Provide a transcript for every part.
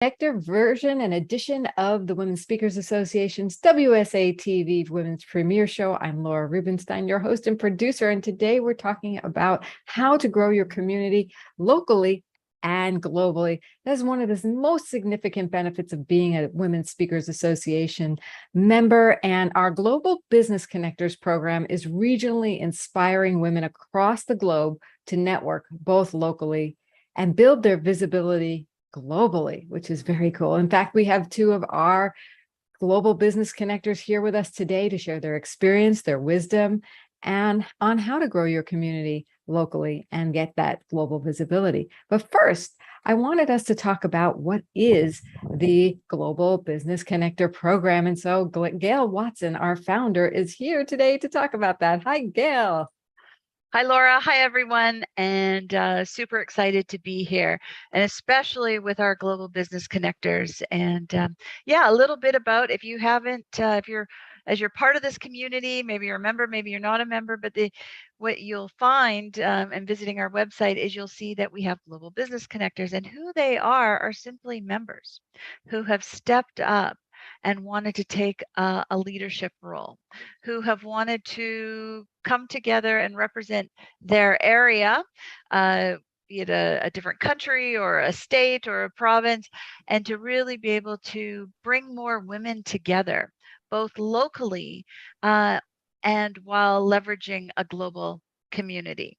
Connector version and edition of the Women Speakers Association's WSA-TV Women's Premier Show. I'm Laura Rubenstein, your host and producer, and today we're talking about how to grow your community locally and globally. That's one of the most significant benefits of being a Women's Speakers Association member, and our Global Business Connectors program is regionally inspiring women across the globe to network both locally and build their visibility globally, which is very cool. In fact, we have two of our global business connectors here with us today to share their experience, their wisdom, and on how to grow your community locally and get that global visibility. But first, I wanted us to talk about what is the Global Business Connector program. And so Gail Watson, our founder, is here today to talk about that. Hi, Gail. Hi, Laura. Hi, everyone. And super excited to be here, and especially with our Global Business Connectors. And yeah, a little bit about, if you haven't, as you're part of this community, maybe you're a member, maybe you're not a member, but what you'll find and visiting our website is you'll see that we have Global Business Connectors, and who they are simply members who have stepped up and wanted to take a leadership role, who have wanted to come together and represent their area, be it a different country or a state or a province, and to really be able to bring more women together, both locally and while leveraging a global community.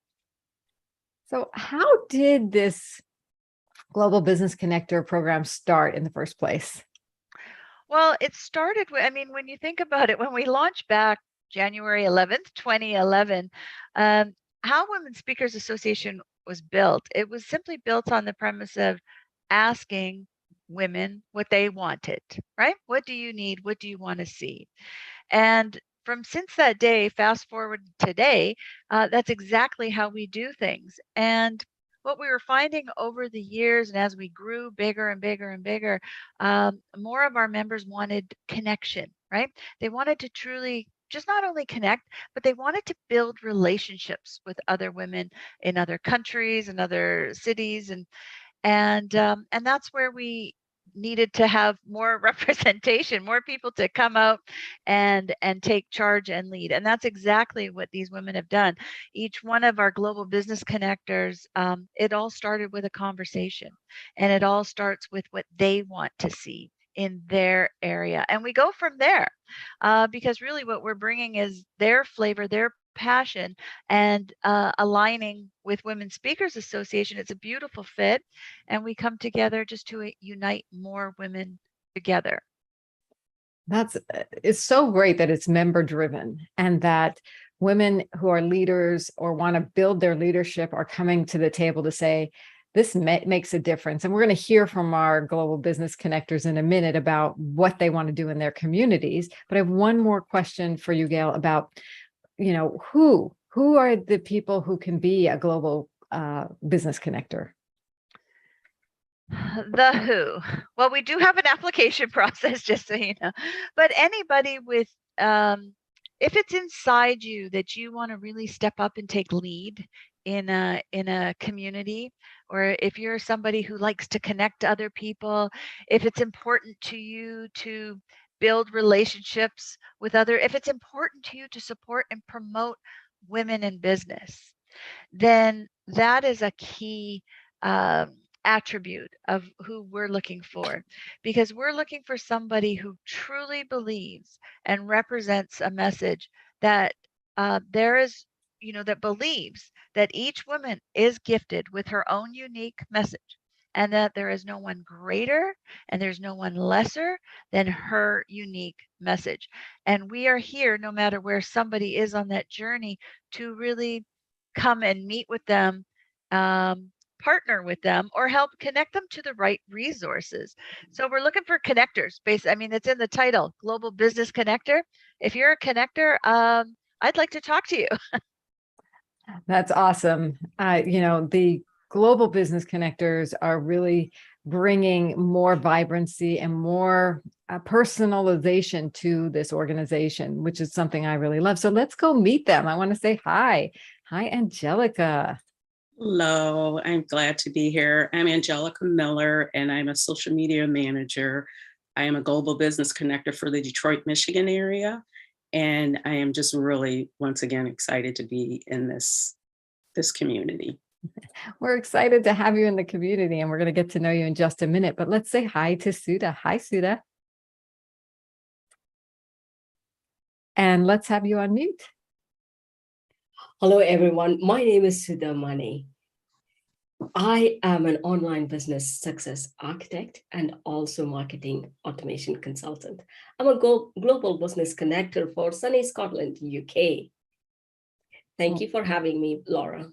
So how did this Global Business Connector program start in the first place? Well, it started with, when you think about it, when we launched back January 11th, 2011, how Women Speakers Association was built, it was simply built on the premise of asking women what they wanted, right? What do you need? What do you want to see? And since that day, fast forward today, that's exactly how we do things. And what we were finding over the years, and as we grew bigger and bigger and bigger, more of our members wanted connection, right? They wanted to truly just not only connect, but they wanted to build relationships with other women in other countries and other cities, and that's where we needed to have more representation, more people to come out and take charge and lead. And that's exactly what these women have done. Each one of our Global Business Connectors, it all started with a conversation, and it all starts with what they want to see in their area. And we go from there because really what we're bringing is their flavor, their passion, and aligning with Women Speakers Association. It's a beautiful fit, and we come together just to unite more women together. It's so great that it's member driven, and that women who are leaders or want to build their leadership are coming to the table to say, this makes a difference. And we're going to hear from our Global Business Connectors in a minute about what they want to do in their communities. But I have one more question for you, Gail, about who are the people who can be a global business connector? The who. Well, we do have an application process, just so you know, but anybody with, if it's inside you that you want to really step up and take lead in a community, or if you're somebody who likes to connect to other people, if it's important to you to build relationships with if it's important to you to support and promote women in business, then that is a key attribute of who we're looking for, because we're looking for somebody who truly believes and represents a message that that believes that each woman is gifted with her own unique message, and that there is no one greater and there's no one lesser than her unique message. And we are here, no matter where somebody is on that journey, to really come and meet with them, partner with them, or help connect them to the right resources. So we're looking for connectors. It's in the title, Global Business Connector. If you're a connector, I'd like to talk to you. That's awesome. The Global Business Connectors are really bringing more vibrancy and more personalization to this organization, which is something I really love. So let's go meet them. I want to say hi. Hi, Angelica. Hello, I'm glad to be here. I'm Angelica Miller, and I'm a social media manager. I am a global business connector for the Detroit, Michigan area. And I am just really, once again, excited to be in this community. We're excited to have you in the community, and we're going to get to know you in just a minute. But let's say hi to Sudha. Hi, Sudha. And let's have you on mute. Hello, everyone. My name is Sudha. I am an online business success architect and also marketing automation consultant. I'm a global business connector for sunny Scotland, UK. Thank you for having me, Laura.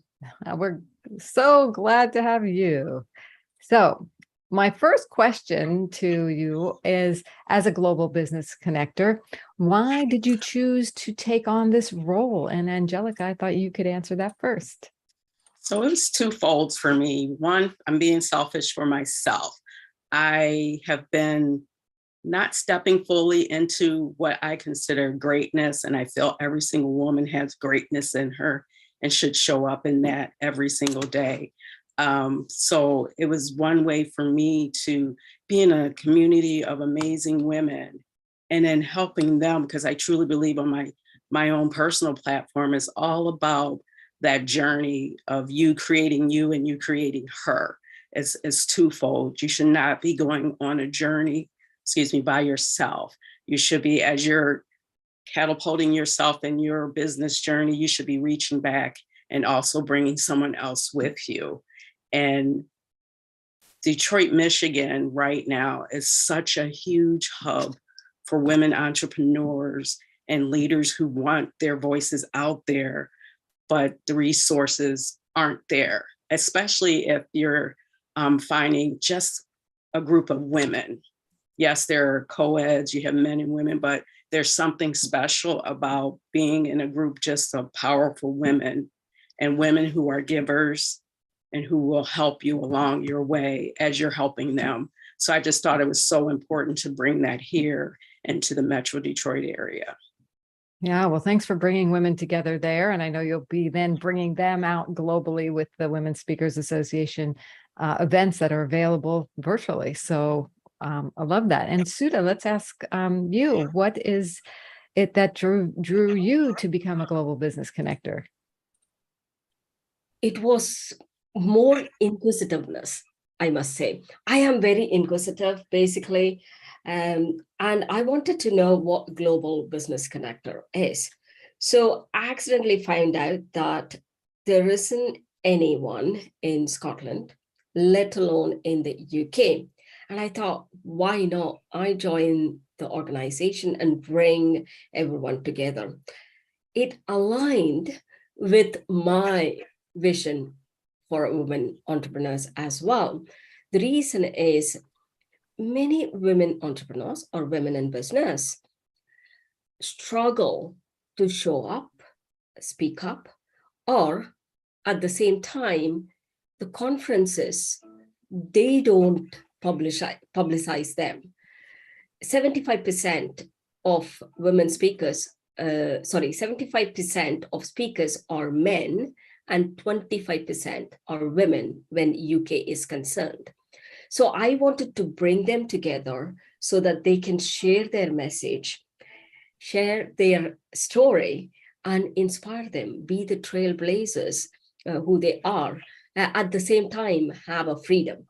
We're so glad to have you. So my first question to you is, as a global business connector, why did you choose to take on this role? And Angelica, I thought you could answer that first. So it was twofold for me. One, I'm being selfish for myself. I have been not stepping fully into what I consider greatness, and I feel every single woman has greatness in her and should show up in that every single day. So it was one way for me to be in a community of amazing women and then helping them, because I truly believe on my own personal platform is all about that journey of you creating you and you creating her. It's twofold. You should not be going on a journey, by yourself. You should be, as you're catapulting yourself in your business journey, you should be reaching back and also bringing someone else with you. And Detroit, Michigan right now is such a huge hub for women entrepreneurs and leaders who want their voices out there, but the resources aren't there, especially if you're finding just a group of women. Yes, there are co-eds, you have men and women, but there's something special about being in a group just of powerful women and women who are givers and who will help you along your way as you're helping them. So I just thought it was so important to bring that here into the Metro Detroit area. Yeah, well, thanks for bringing women together there. And I know you'll be then bringing them out globally with the Women Speakers Association events that are available virtually. So I love that. And Sudha, let's ask you, what is it that drew you to become a global business connector? It was more inquisitiveness, I must say. I am very inquisitive, basically. And I wanted to know what Global Business Connector is. So I accidentally found out that there isn't anyone in Scotland, let alone in the UK. And I thought, why not? I join the organization and bring everyone together. It aligned with my vision for women entrepreneurs as well. The reason is many women entrepreneurs or women in business struggle to show up, speak up, or at the same time, the conferences, they don't publicize them. 75% of women speakers, 75% of speakers are men and 25% are women when UK is concerned. So I wanted to bring them together so that they can share their message, share their story, and inspire them, be the trailblazers who they are, at the same time have a freedom.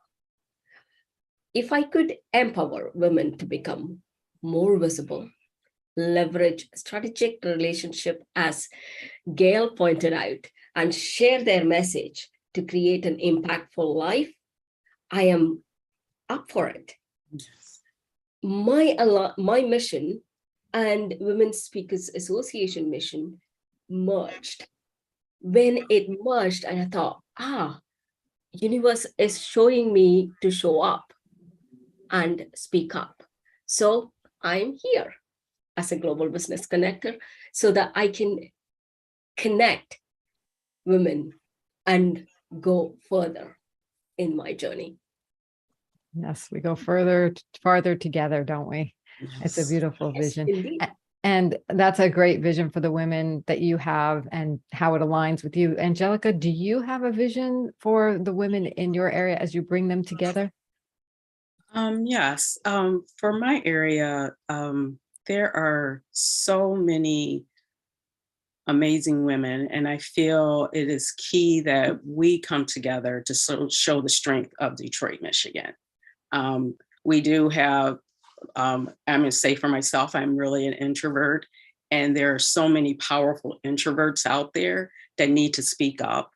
If I could empower women to become more visible, leverage strategic relationship, as Gail pointed out, and share their message to create an impactful life, I am up for it. Yes. My mission and Women Speakers Association mission merged. When it merged, and I thought, universe is showing me to show up and speak up. So I'm here as a global business connector so that I can connect women and go further in my journey. Yes, we go farther together, don't we? It's a Yes. beautiful Yes, vision. indeed. And that's a great vision for the women that you have and how it aligns with you. Angelica, do you have a vision for the women in your area as you bring them together? Yes. For my area, there are so many amazing women, and I feel it is key that we come together to show the strength of Detroit, Michigan. Um, we do have, I'm going to say for myself, I'm really an introvert, and there are so many powerful introverts out there that need to speak up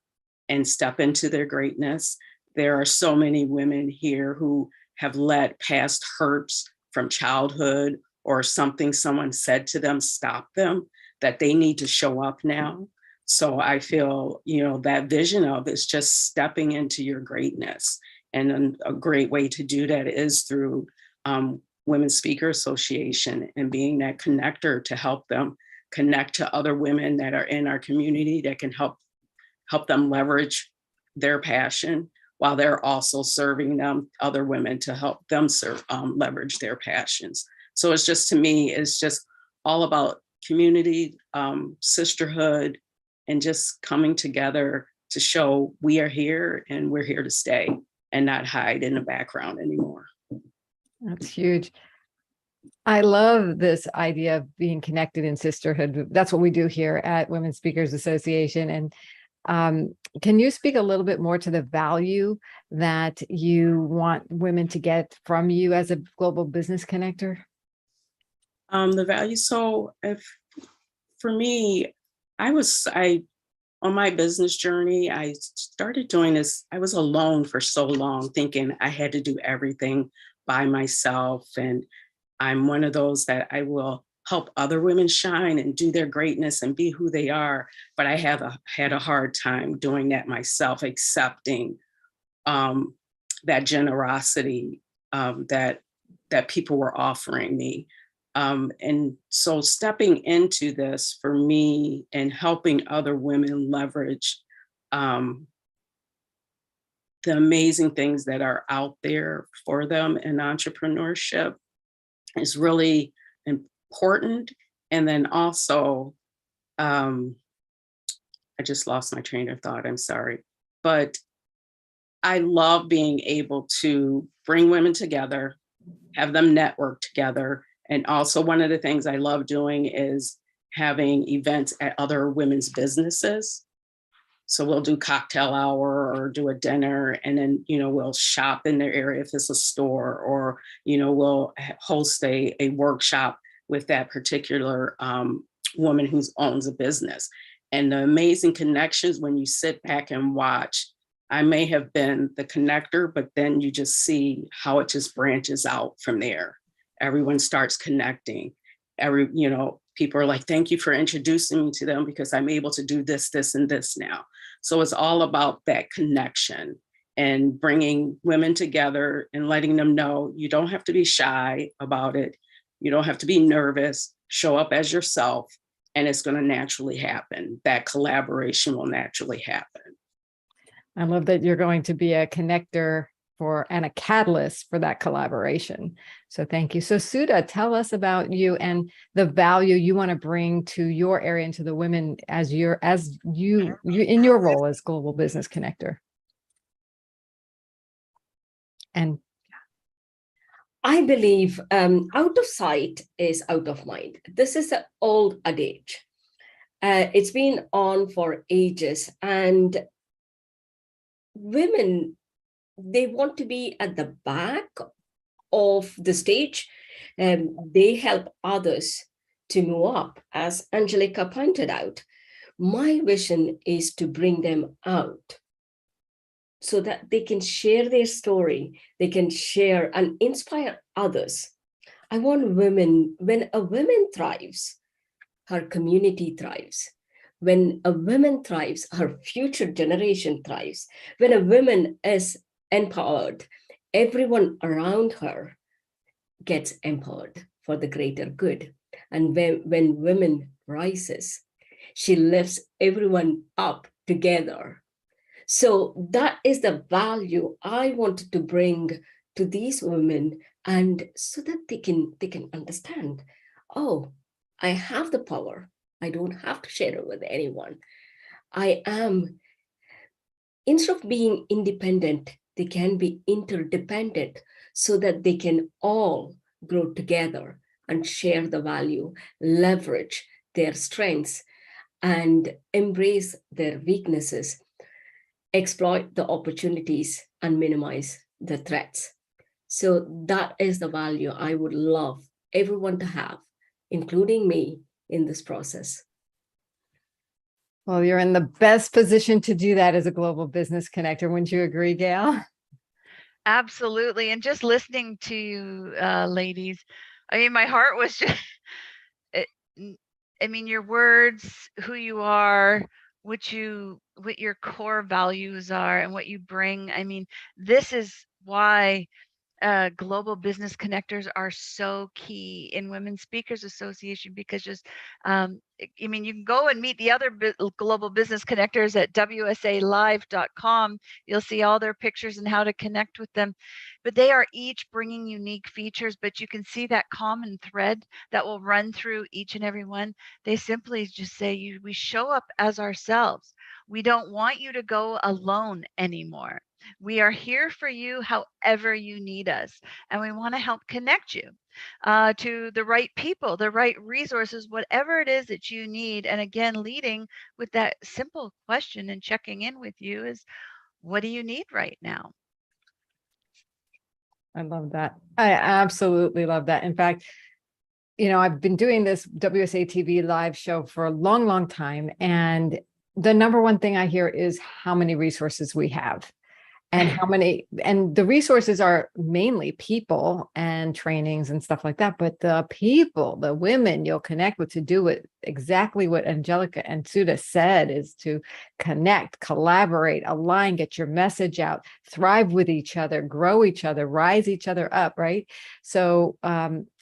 and step into their greatness. There are so many women here who have let past hurts from childhood or something someone said to them stop them, that they need to show up now. So I feel, that vision of is just stepping into your greatness. And then a great way to do that is through Women's Speaker Association and being that connector to help them connect to other women that are in our community that can help them leverage their passion while they're also serving them other women to help them leverage their passions. So it's just, to me, it's just all about community, sisterhood, and just coming together to show we are here and we're here to stay and not hide in the background anymore. That's huge. I love this idea of being connected in sisterhood. That's what we do here at Women's Speakers Association. And can you speak a little bit more to the value that you want women to get from you as a global business connector? The value. So for me, on my business journey, I started doing this. I was alone for so long, thinking I had to do everything by myself. And I'm one of those that I will help other women shine and do their greatness and be who they are. But I had a hard time doing that myself, accepting that generosity that people were offering me. And so stepping into this for me and helping other women leverage the amazing things that are out there for them in entrepreneurship is really important. And then also, I just lost my train of thought, I'm sorry. But I love being able to bring women together, have them network together. And also one of the things I love doing is having events at other women's businesses. So we'll do cocktail hour or do a dinner, and then, we'll shop in their area if it's a store, or, we'll host a workshop with that particular woman who owns a business. And the amazing connections when you sit back and watch. I may have been the connector, but then you just see how it just branches out from there. Everyone starts connecting. People are like, thank you for introducing me to them because I'm able to do this, this, and this now. So it's all about that connection and bringing women together and letting them know you don't have to be shy about it. You don't have to be nervous. Show up as yourself, and it's going to naturally happen. That collaboration will naturally happen. I love that you're going to be a connector and a catalyst for that collaboration. So thank you. So Sudha, tell us about you and the value you want to bring to your area and to the women as you in your role as global business connector. And I believe out of sight is out of mind. This is an old adage. It's been on for ages, and women, they want to be at the back of the stage, and they help others to move up. As Angelica pointed out, my vision is to bring them out so that they can share their story, they can share and inspire others. I want women, when a woman thrives, her community thrives. When a woman thrives, her future generation thrives. When a woman is empowered, everyone around her gets empowered for the greater good. And when women rises, she lifts everyone up together. So that is the value I wanted to bring to these women, and so that they can understand, oh, I have the power. I don't have to share it with anyone. Instead of being independent, they can be interdependent so that they can all grow together and share the value, leverage their strengths, and embrace their weaknesses, exploit the opportunities, and minimize the threats. So that is the value I would love everyone to have, including me, in this process. Well, you're in the best position to do that as a global business connector. Wouldn't you agree, Gail? Absolutely. And just listening to you, ladies, I mean, my heart was just, I mean, your words, who you are, what your core values are and what you bring. I mean, this is why global business connectors are so key in Women Speakers Association, because just I mean, you can go and meet the other global business connectors at wsalive.com. You'll see all their pictures and how to connect with them, but they are each bringing unique features, but you can see that common thread that will run through each and every one. They simply just say, we show up as ourselves. We don't want you to go alone anymore. We are here for you however you need us, and we want to help connect you to the right people, the right resources, whatever it is that you need. And again, leading with that simple question and checking in with you is, what do you need right now? I love that. I absolutely love that. In fact, I've been doing this WSA TV live show for a long, long time. And the number one thing I hear is how many resources we have. And the resources are mainly people and trainings and stuff like that. But the people, the women you'll connect with to do it exactly what Angelica and Sudha said, is to connect, collaborate, align, get your message out, thrive with each other, grow each other, rise each other up, right? So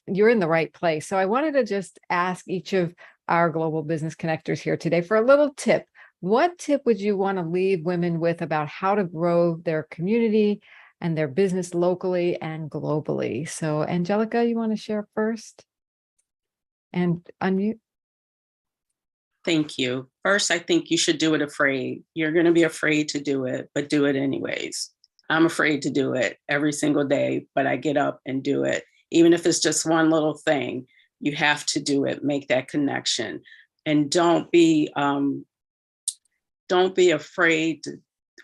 you're in the right place. So I wanted to just ask each of our global business connectors here today for a little tip. What tip would you want to leave women with about how to grow their community and their business locally and globally? So, Angelica, you want to share first? And unmute. Thank you. First, I think you should do it afraid. You're going to be afraid to do it, but do it anyways. I'm afraid to do it every single day, but I get up and do it. Even if it's just one little thing, you have to do it, make that connection. And don't be afraid to,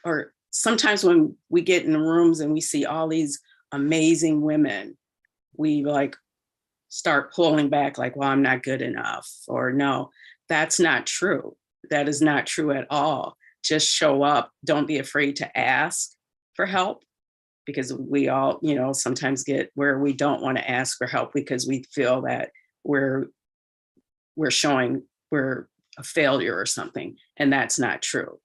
or sometimes when we get in the rooms and we see all these amazing women, we start pulling back like, well, I'm not good enough, or no, that's not true. That is not true at all. Just show up. Don't be afraid to ask for help, because we all, sometimes get where we don't want to ask for help because we feel that we're showing we're a failure or something, and that's not true.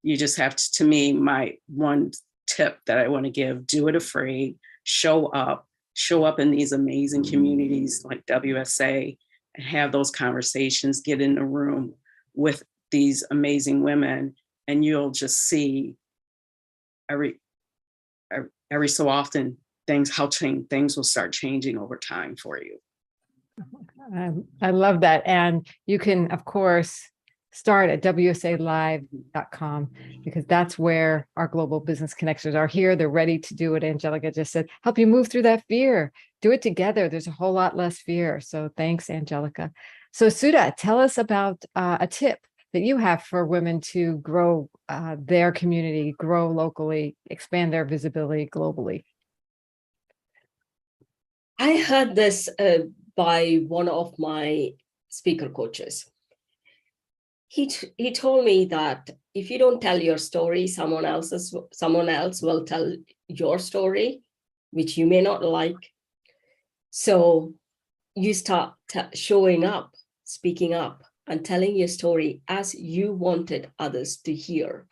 You just have to me, my one tip that I want to give, do it afraid, show up in these amazing communities like WSA and have those conversations, get in the room with these amazing women, and you'll just see every so often things will start changing over time for you. I love that. And you can, of course, start at wsalive.com, because that's where our global business connectors are here. They're ready to do what Angelica just said, help you move through that fear. Do it together. There's a whole lot less fear. So thanks, Angelica. So Sudha, tell us about a tip that you have for women to grow their community, grow locally, expand their visibility globally. I heard this by one of my speaker coaches. He told me that if you don't tell your story, someone else will tell your story, which you may not like. So you start showing up, speaking up, and telling your story as you wanted others to hear.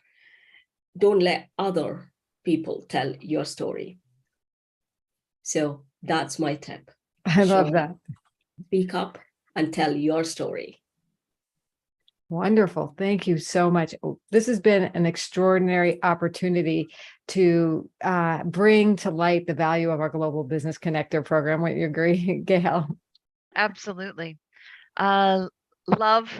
Don't let other people tell your story. So that's my tip. I love that. Speak up and tell your story. Wonderful. Thank you so much. This has been an extraordinary opportunity to bring to light the value of our Global Business Connector program. Would you agree, Gail? Absolutely. Love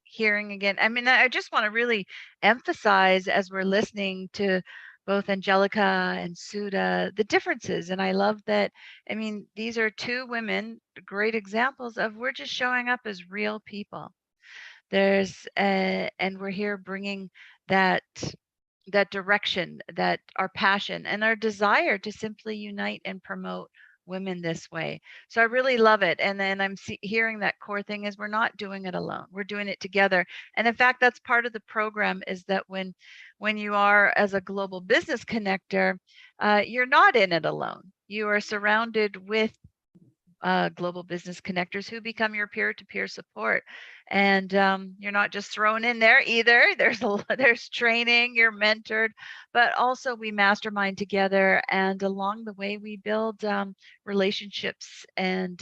hearing again. I mean, I just want to really emphasize as we're listening to both Angelica and Sudha, the differences. And I love that. I mean, these are two women, great examples of we're just showing up as real people. And we're here bringing that direction, that our passion and our desire to simply unite and promote women this way. So I really love it. And then I'm hearing that core thing is we're not doing it alone. We're doing it together. And in fact, that's part of the program, is that when you are as a global business connector, you're not in it alone. You are surrounded with global business connectors who become your peer-to-peer support. And you're not just thrown in there either. There's training, you're mentored, but also we mastermind together. And along the way, we build relationships. And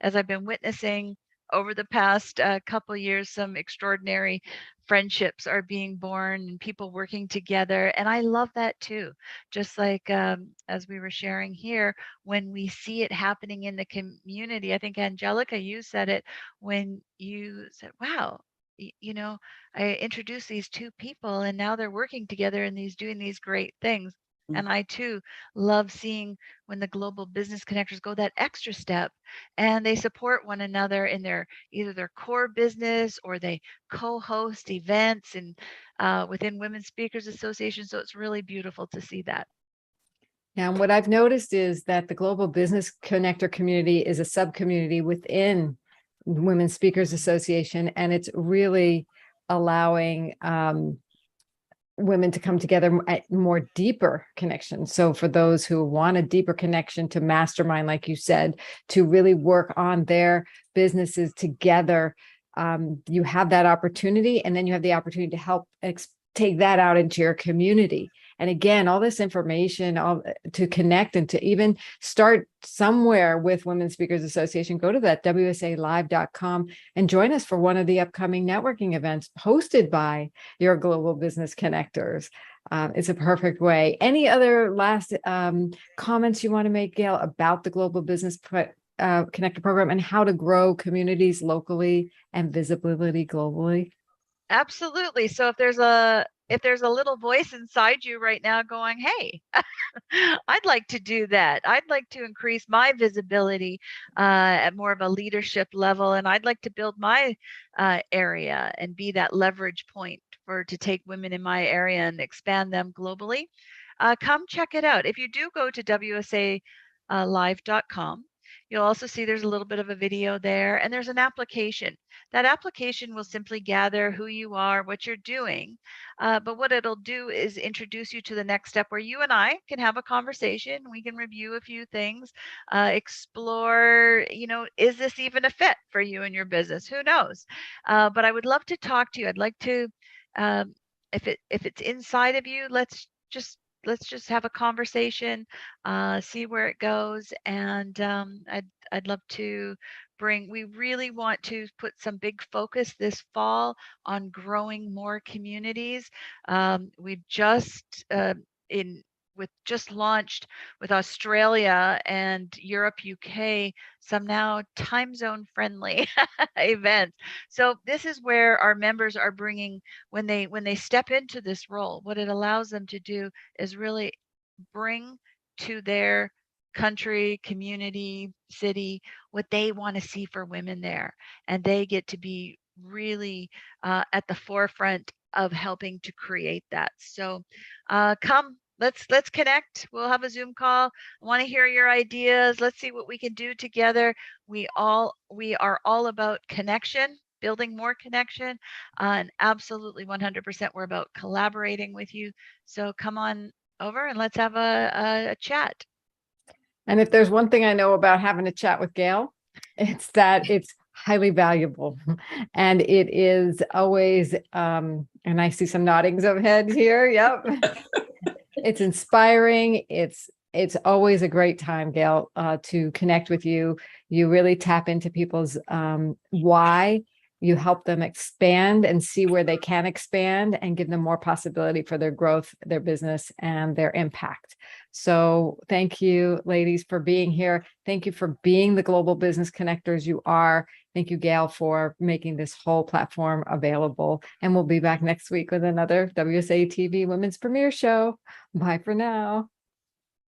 as I've been witnessing over the past couple years, some extraordinary friendships are being born and people working together. And I love that too. Just like as we were sharing here, when we see it happening in the community. I think Angelica, you said it when you said, wow, I introduced these two people and now they're working together and doing these great things. And I too love seeing when the global business connectors go that extra step and they support one another in either their core business, or they co-host events and within Women Speakers Association. So it's really beautiful to see that. Yeah, and what I've noticed is that the Global Business Connector community is a sub-community within Women Speakers Association, and it's really allowing women to come together at more deeper connections. So for those who want a deeper connection to mastermind, like you said, to really work on their businesses together, you have that opportunity, and then you have the opportunity to help take that out into your community. And again, all this information to connect and to even start somewhere with Women Speakers Association, go to that wsalive.com and join us for one of the upcoming networking events hosted by your global business connectors. It's a perfect way. Any other last comments you want to make, Gail, about the Global Business Connector program and how to grow communities locally and visibility globally? Absolutely. So if there's a little voice inside you right now going, hey, I'd like to do that. I'd like to increase my visibility at more of a leadership level. And I'd like to build my area and be that leverage point to take women in my area and expand them globally. Come check it out. If you do go to wsalive.com, you'll also see there's a little bit of a video there, and there's an application. That application will simply gather who you are, what you're doing, but what it'll do is introduce you to the next step where you and I can have a conversation. We can review a few things, explore, is this even a fit for you and your business? Who knows? But I would love to talk to you. I'd like to, if it's inside of you, let's just have a conversation, see where it goes. And I'd love to we really want to put some big focus this fall on growing more communities. We've just launched with Australia and Europe, UK, some now time zone friendly events. So this is where our members are bringing, when they step into this role, what it allows them to do is really bring to their country, community, city, what they want to see for women there. And they get to be really at the forefront of helping to create that. So come, let's connect. We'll have a Zoom call. I want to hear your ideas. Let's see what we can do together. We are all about connection, building more connection, and absolutely 100% we're about collaborating with you. So come on over and let's have a chat. And if there's one thing I know about having a chat with Gail, it's that it's highly valuable. And it is always, and I see some noddings of heads here. Yep. It's inspiring. It's always a great time, Gail, to connect with you. You really tap into people's why. You help them expand and see where they can expand and give them more possibility for their growth, their business, and their impact. So thank you, ladies, for being here. Thank you for being the global business connectors you are. Thank you, Gail, for making this whole platform available. And we'll be back next week with another WSA TV Women's Premiere Show. Bye for now.